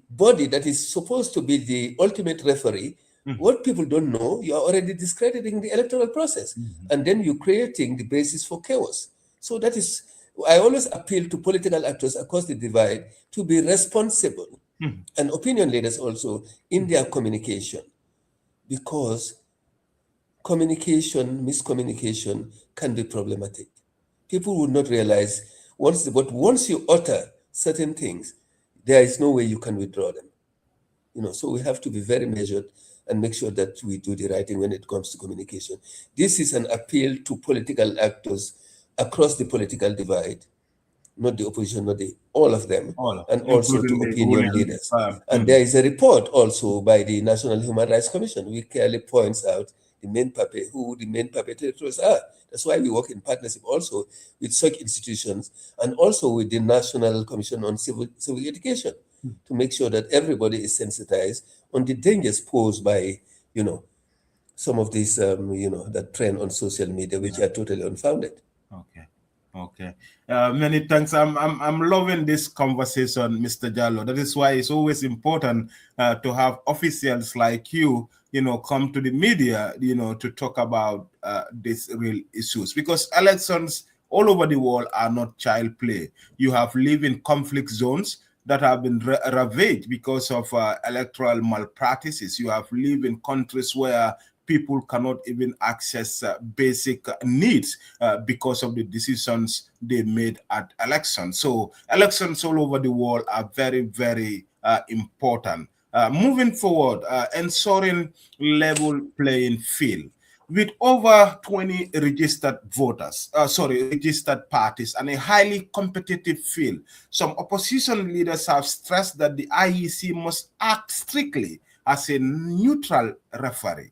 body that is supposed to be the ultimate referee, Mm. what people don't know, you are already discrediting the electoral process, Mhm. and then you're creating the basis for chaos. So that is, I always appeal to political actors across the divide to be responsible, Mhm. and opinion leaders also in their communication, because miscommunication can be problematic. People would not realize but once you utter certain things, there is no way you can withdraw them. So we have to be very measured and make sure that we do the right thing when it comes to communication. This is an appeal to political actors across the political divide, not the opposition, not all of them, All of and them, also to including the opinion ruling leaders. firm. And there is a report also by the National Human Rights Commission, which clearly points out who the main perpetrators are. That's why we work in partnership also with such institutions and also with the National Commission on Civil Education to make sure that everybody is sensitized on the dangers posed by, some of these, that trend on social media, which Yeah. are totally unfounded. Okay. Okay. Many thanks. I'm loving this conversation, Mr. Jallo. That is why it's always important to have officials like you, come to the media, to talk about these real issues, because elections all over the world are not child play. You have living conflict zones that have been ravaged because of electoral malpractices. You have lived in countries where people cannot even access basic needs because of the decisions they made at elections. So elections all over the world are very, very important. Moving forward, ensuring level playing field. With over 20 registered parties and a highly competitive field, some opposition leaders have stressed that the IEC must act strictly as a neutral referee.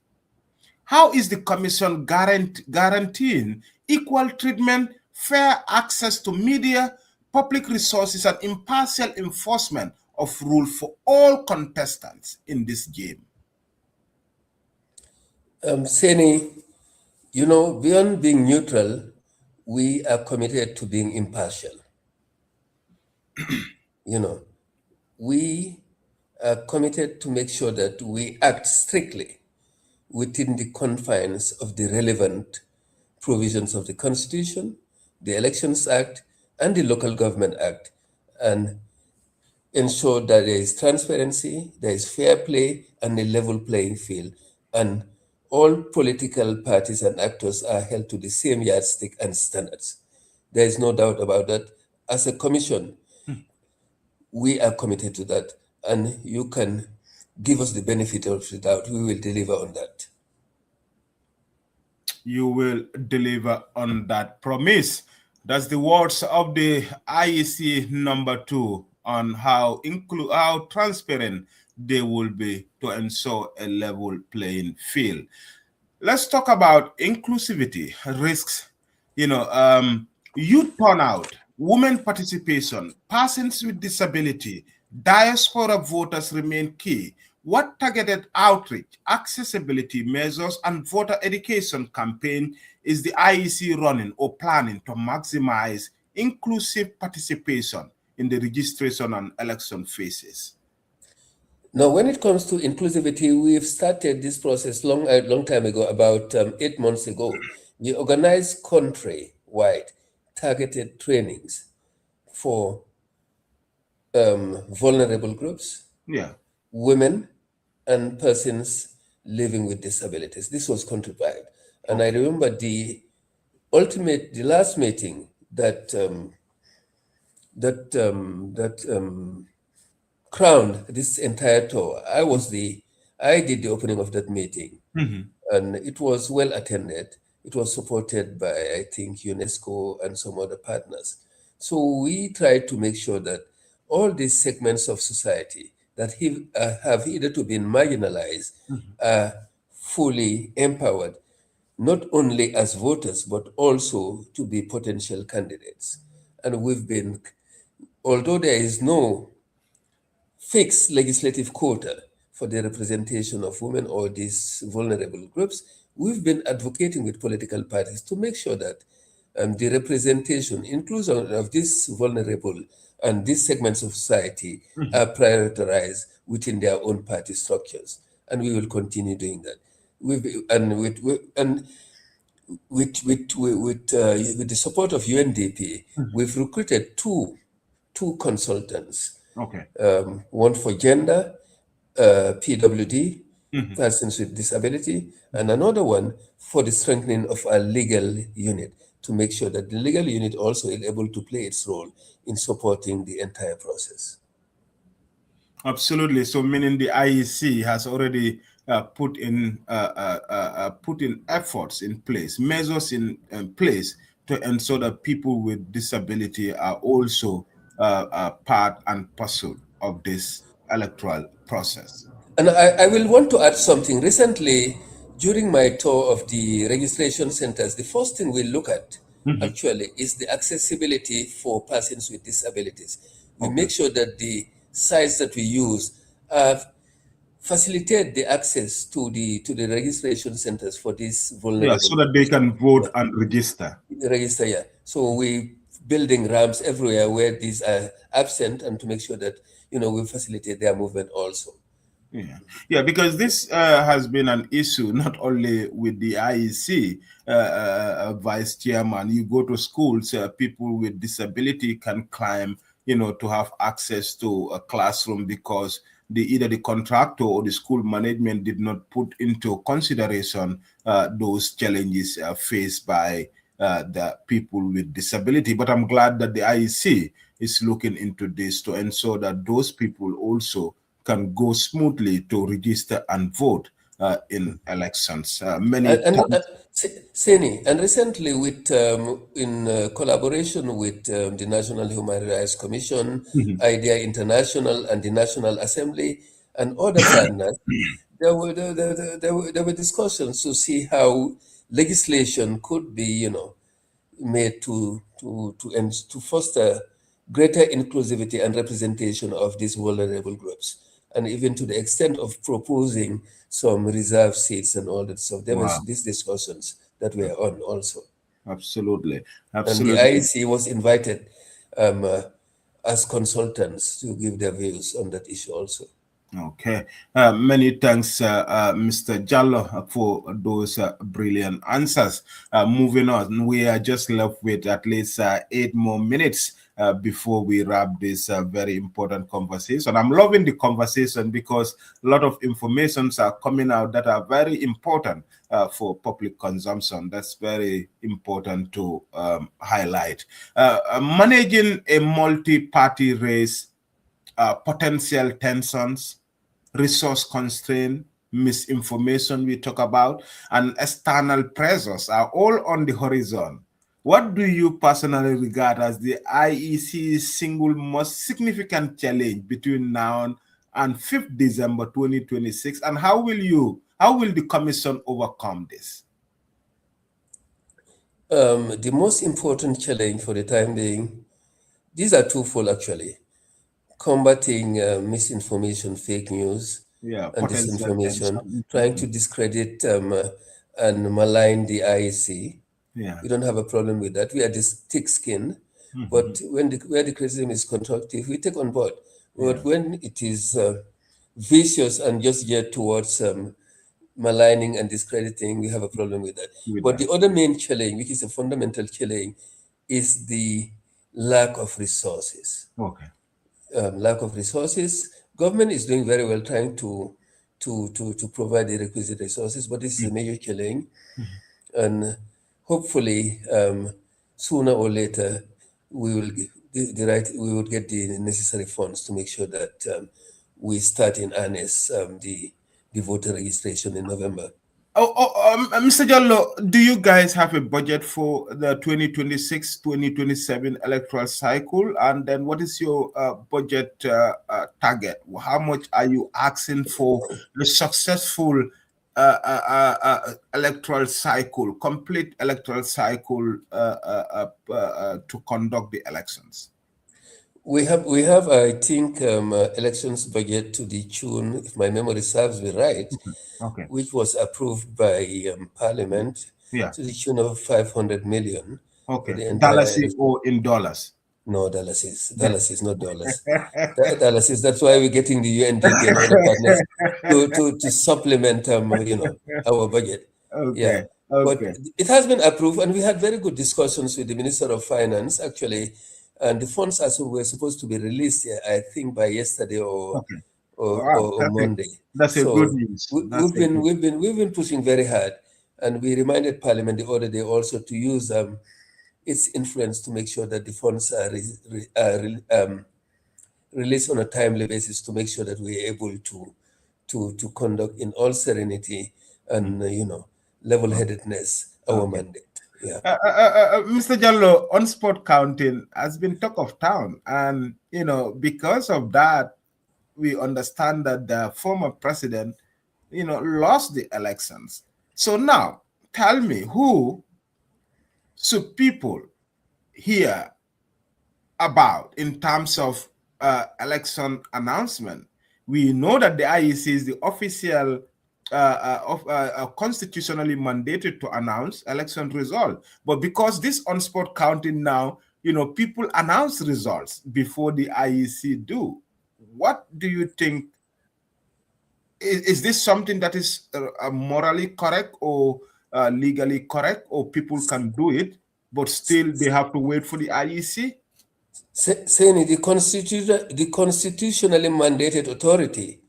How is the Commission guaranteeing equal treatment, fair access to media, public resources, and impartial enforcement of rules for all contestants in this game? Seni, beyond being neutral, we are committed to being impartial. You know, we are committed to make sure that we act strictly within the confines of the relevant provisions of the Constitution, the Elections Act, and the Local Government Act, and ensure that there is transparency, there is fair play, and a level playing field. And all political parties and actors are held to the same yardstick and standards. There is no doubt about that. As a commission, we are committed to that, and you can give us the benefit of the doubt. We will deliver on that. You will deliver on that promise. That's the words of the IEC number 2 on how transparent they will be to ensure a level playing field. Let's talk about inclusivity, risks, youth turnout, women participation, persons with disability, diaspora voters remain key. What targeted outreach, accessibility measures, and voter education campaign is the IEC running or planning to maximize inclusive participation in the registration and election phases? Now, when it comes to inclusivity, we've started this process long time ago, about 8 months ago. We organized country-wide targeted trainings for vulnerable groups, Yeah. women, and persons living with disabilities. This was countrywide. And I Okay. remember the last meeting that crowned this entire tour. I did the opening of that meeting, Mhm. and it was well attended. It was supported by, I think, UNESCO and some other partners. So we tried to make sure that all these segments of society that have hitherto been marginalized Mhm. are fully empowered, not only as voters, but also to be potential candidates. And although there is no fixed legislative quota for the representation of women or these vulnerable groups, we've been advocating with political parties to make sure that the representation, inclusion of these vulnerable and these segments of society Mhm. are prioritized within their own party structures. And we will continue doing that. With the support of UNDP, Mhm. we've recruited two consultants, Okay. one for gender, PWD, Mhm. persons with disability, and another one for the strengthening of our legal unit to make sure that the legal unit also is able to play its role in supporting the entire process. Absolutely. So, meaning the IEC has already put in efforts in place, measures in place to ensure that people with disability are also part and parcel of this electoral process. And I will want to add something. Recently, during my tour of the registration centers, the first thing we look at Mhm. actually is the accessibility for persons with disabilities. We Okay. make sure that the sites that we use facilitate the access to the registration centers for these Yeah, so vulnerable that they groups. can vote Yeah, and register. register, yeah. So we building ramps everywhere where these are absent, and to make sure that we facilitate their movement also. Yeah, yeah, because this has been an issue not only with the IEC vice chairman. You go to schools, people with disability can climb, to have access to a classroom because either the contractor or the school management did not put into consideration those challenges faced by the people with disability. But I'm glad that the IEC is looking into this to ensure that those people also can go smoothly to register and vote in elections. Many And times, Seni, and recently in collaboration with the National Human Rights Commission, mhm, IDEA International, and the National Assembly, and other partners, there were discussions to see how legislation could be, made to foster greater inclusivity and representation of these vulnerable groups, and even to the extent of proposing some reserved seats and all that stuff. There was wow, these discussions that were on also, absolutely, and the absolutely. IEC was invited um, uh, as consultants to give their views on that issue also. Okay. Many thanks, Mr. Jallo, for those brilliant answers. Moving on, we are just left with at least 8 more minutes before we wrap this very important conversation. I'm loving the conversation because a lot of informations are coming out that are very important for public consumption. That's very important to highlight. Managing a multi-party race, potential tensions, resource constraint, misinformation we talk about, and external pressures are all on the horizon. What do you personally regard as the IEC's single most significant challenge between now and 5th December 2026, and how will the commission overcome this? The most important challenge for the time being, these are twofold actually: combating misinformation, fake news, Yeah, and potential disinformation, tension. trying to discredit and malign the IEC. Yeah. We don't have a problem with that. We are this thick-skinned, Mhm. but where the criticism is constructive, we take on board. Yeah, But when it is vicious and just geared towards maligning and discrediting, we have a problem with that. with But that. the other main challenge, which is a fundamental challenge, is the lack of resources. Okay. Lack of resources. Government is doing very well trying to provide the requisite resources, but this is a major challenge, and hopefully sooner or later we will we would get the necessary funds to make sure that we start in earnest the voter registration in November. Mr. Jallow, do you guys have a budget for the 2026-2027 electoral cycle? And then what is your budget target? How much are you asking for the successful electoral cycle, complete electoral cycle to conduct the elections? We have I think elections budget to the tune, if my memory serves me right, Okay. which was approved by Parliament Yeah. to the tune of 500 million for Okay. the entire Dollars election. or in dollars? No, dollars, not dollars. Dollars. That's why we're getting the UNDP and other partners to supplement, our budget. Okay. Yeah, but Okay. it has been approved, and we had very good discussions with the Minister of Finance actually, and the funds were supposed to be released, I think, by yesterday or Okay. Wow, or Monday. that's a good news. We've been pushing very hard, and we reminded Parliament the other day also to use its influence to make sure that the funds are released on a timely basis to make sure that we're able to conduct in all serenity and level-headedness our mandate. Yeah. Mr. Jallow, on-spot counting has been talk of town, and because of that, we understand that the former president, lost the elections. So now, tell me, who should people hear about in terms of election announcement? We know that the IEC is the official constitutionally mandated to announce election result, but because this on-spot counting now, people announce results before the IEC do. What do you think? Is this something that is morally correct or legally correct, or people can do it, but still they have to wait for the IEC? Saying the constitutionally mandated authority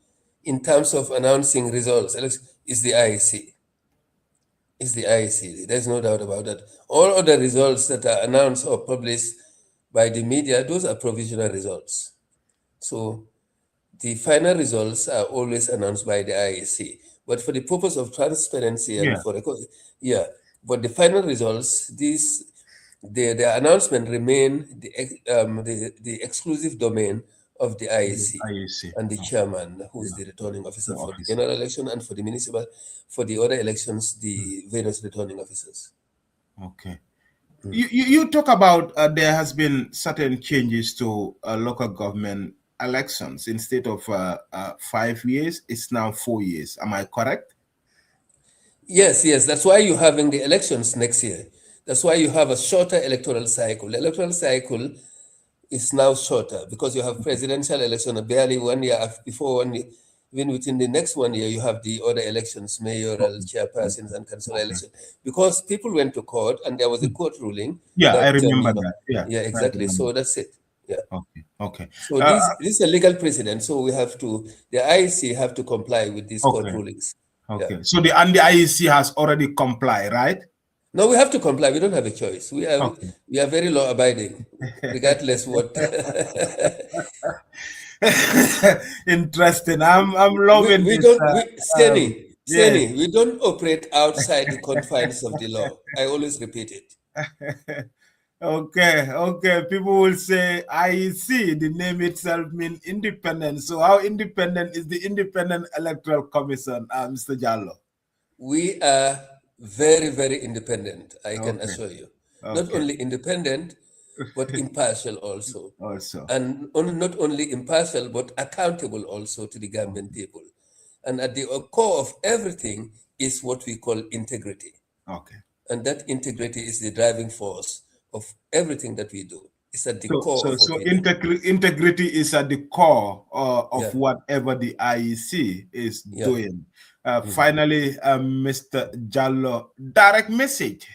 in terms of announcing results is the IEC. Is the IEC. There's no doubt about that. All other results that are announced or published by the media, those are provisional results. So the final results are always announced by the IEC. But for the purpose of transparency and but the final results, the announcement remain the exclusive domain of the IEC and the chairman, who is the returning officer for the general election, and for the municipal, for the other elections, the various returning officers. Okay. You talk about there has been certain changes to local government elections. Instead of 5 years, it's now 4 years. Am I correct? Yes. That's why you're having the elections next year. That's why you have a shorter electoral cycle. The electoral cycle is now shorter because you have presidential election barely 1 year before 1 year. Even within the next 1 year, you have the other elections, mayoral, chairpersons, and council election. Because people went to court and there was a court ruling. Yeah, I remember that. Yeah, exactly. So that's it. Yeah. Okay. So this is a legal precedent. So we have to, the IEC have to comply with these court rulings. Okay. Yeah. So the IEC has already complied, right? No, we have to comply. We don't have a choice. We are very law abiding, regardless what. Interesting. I'm loving we this. Steny, we don't operate outside the confines of the law. I always repeat it. Okay. People will say IEC, the name itself means independent. So how independent is the Independent Electoral Commission, Mr. Jallow? We are very, very independent, I can assure you. Not only independent, but impartial also. And not only impartial, but accountable also to the Gambian people. And at the core of everything is what we call integrity. Okay. And that integrity is the driving force of everything that we do. It's at the core of what we do. Integrity is at the core of whatever the IEC is doing. Finally, Mr. Jallow, direct message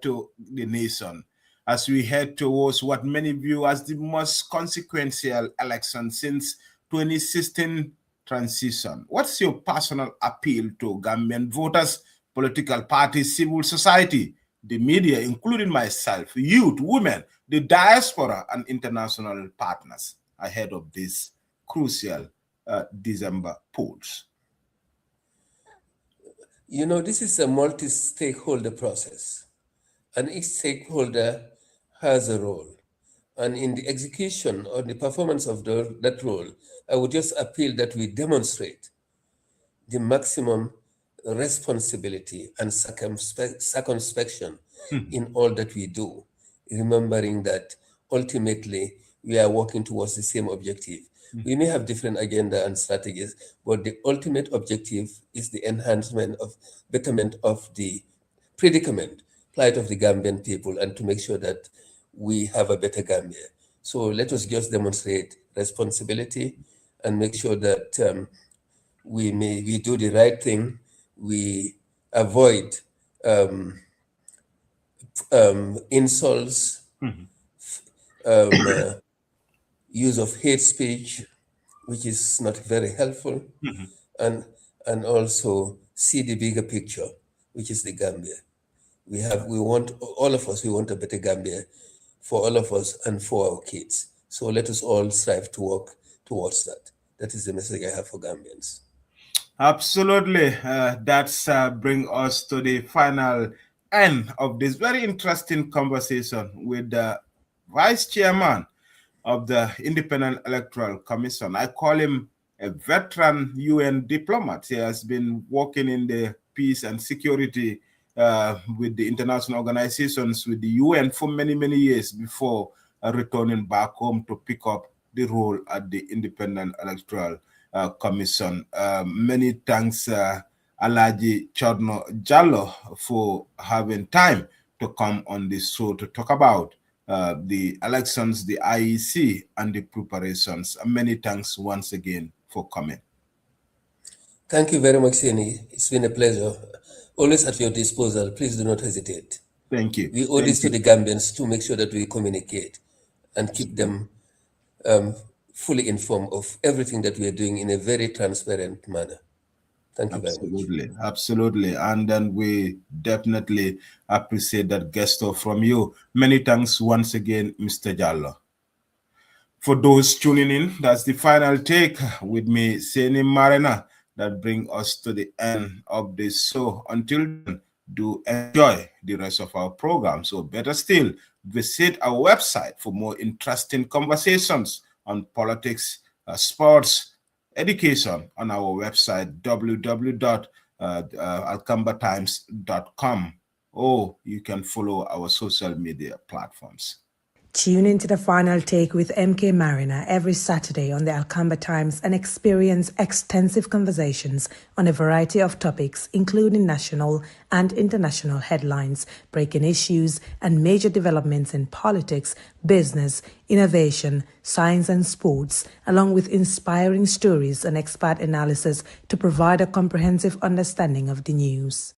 to the nation. as we head towards what many view as the most consequential election since 2016 transition. What's your personal appeal to Gambian voters, political parties, civil society, the media, including myself, youth, women, the diaspora, and international partners ahead of this crucial December polls? You know, this is a multi-stakeholder process, and each stakeholder has a role. And in the execution or the performance of that role, I would just appeal that we demonstrate the maximum responsibility and circumspection in all that we do, remembering that ultimately we are working towards the same objective. We may have different agenda and strategies, but the ultimate objective is the enhancement of betterment of the predicament, plight of the Gambian people, and to make sure that we have a better Gambia. So let us just demonstrate responsibility and make sure that we do the right thing. We avoid insults, use of hate speech, which is not very helpful, and also see the bigger picture, which is the Gambia. We want all of us. We want a better Gambia for all of us and for our kids. So let us all strive to work towards that. That is the message I have for Gambians. Absolutely. That's bring us to the final end of this very interesting conversation with the Vice Chairman of the Independent Electoral Commission. I call him a veteran UN diplomat. He has been working in the peace and security with the international organizations, with the UN for many, many years before returning back home to pick up the role at the Independent Electoral Commission. Many thanks, Alagie Cherno Jallow, for having time to come on this show to talk about the elections, the IEC, and the preparations. Many thanks once again for coming. Thank you very much, Seni. It's been a pleasure. Always at your disposal. Please do not hesitate. Thank you. We owe this to the Gambians to make sure that we communicate and keep them fully informed of everything that we are doing in a very transparent manner. Thank you very much. Absolutely, absolutely. And then we definitely appreciate that gesture from you. Many thanks once again, Mr. Jallow. For those tuning in, that's the final take with me, Seni Marina, that brings us to the end of this show. Until then, do enjoy the rest of our program. So better still, visit our website for more interesting conversations on politics, sports, education on our website, www.alcambatimes.com, or you can follow our social media platforms. Tune into the final take with MK Marina every Saturday on the Alcamba Times and experience extensive conversations on a variety of topics, including national and international headlines, breaking issues, and major developments in politics, business, innovation, science, and sports, along with inspiring stories and expert analysis to provide a comprehensive understanding of the news.